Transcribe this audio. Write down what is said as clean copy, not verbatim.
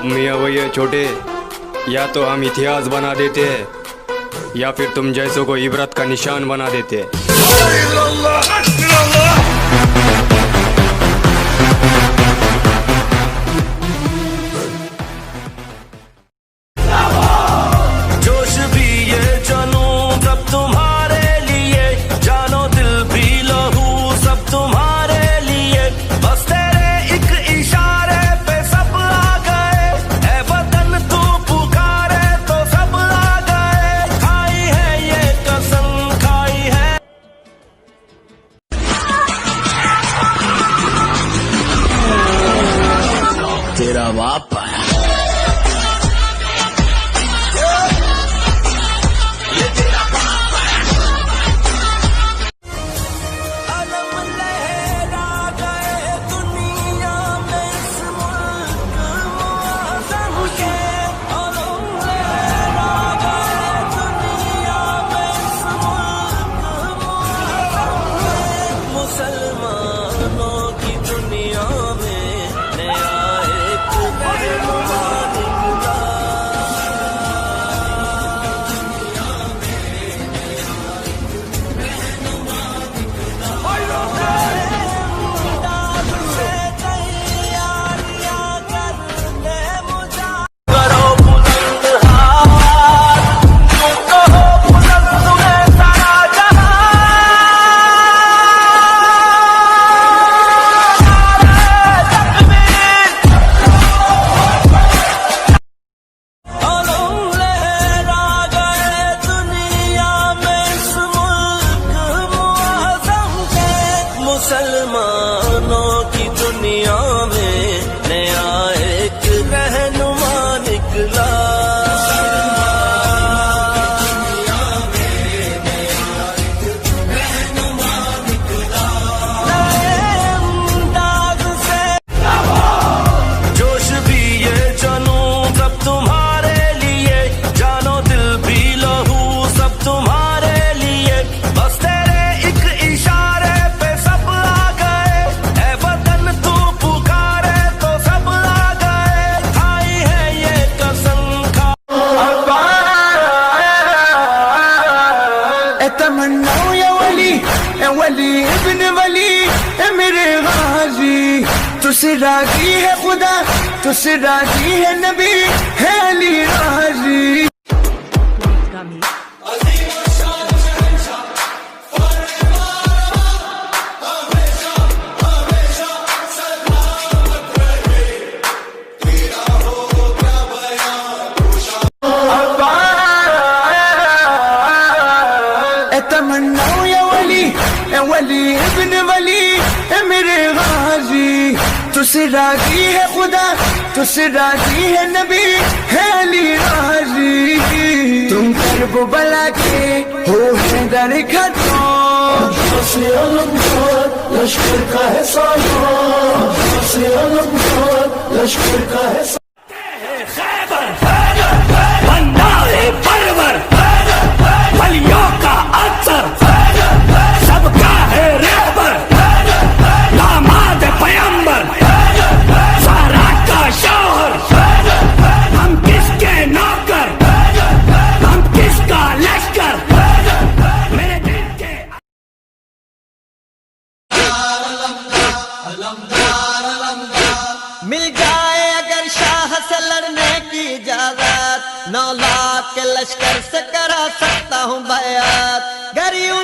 मियाँ भैया छोटे, या तो हम इतिहास बना देते हैं या फिर तुम जैसों को इबरत का निशान बना देते हैं। जोश भी ये जनूं सब तुम्हारे लिए, जानो दिल भी लहू सब तुम्हारे लिए, बस तेरे एक इशारे पे सब आ गए, ऐ वतन तू पुकारे तो सब आ गए, खाई है ये कसम खाई है। तेरा बाप आया। मुसलमानों की दुनिया में नया एक रहनुमा निकला। करो बुलंद हाथ, तुम कहो बुलंद तुम्हें सारा जहां। मुसलमानों की दुनिया में नया एक रहनुमा निकला। नए अंदाज से जोश भी ये जनूं सब तुम्हारे लिए, जानो दिल भी लहू सब तुम्हारे लिए, बस तेरे एक इशारे पे सब आ गए, ऐ वतन तू पुकारे तो सब आ गए, खाई है ये कसम खा। اتمنى يا ولي يا ولي ابن ولي اے میرے غازی، تو سے راضی ہے خدا، تو سے راضی ہے نبی، ہے علی راضی۔ اتمنى يا ولي يا ولي ابن ولي اے میرے غازی، تو سے راضی ہے خدا، تو سے راضی ہے نبی، ہے علی راضی۔ تم کربلا کے ہو حیدر ختم، سے علمدار لشکر کا ہے سالار، سے علمدار لشکر کا ہے خیبر بندارے پرور ولیوں کا اثر سب کا ہے رہبر، داماد پیمبر سارا کا شوہر، ہم کس کے نوکر، ہم کس کا لشکر، میرے دل کے مل جائے اگر شاہ سے لڑنے کی اجازت، 9 لاکھ کے لشکر سے کرا سکتا ہوں بیعت، گر یوں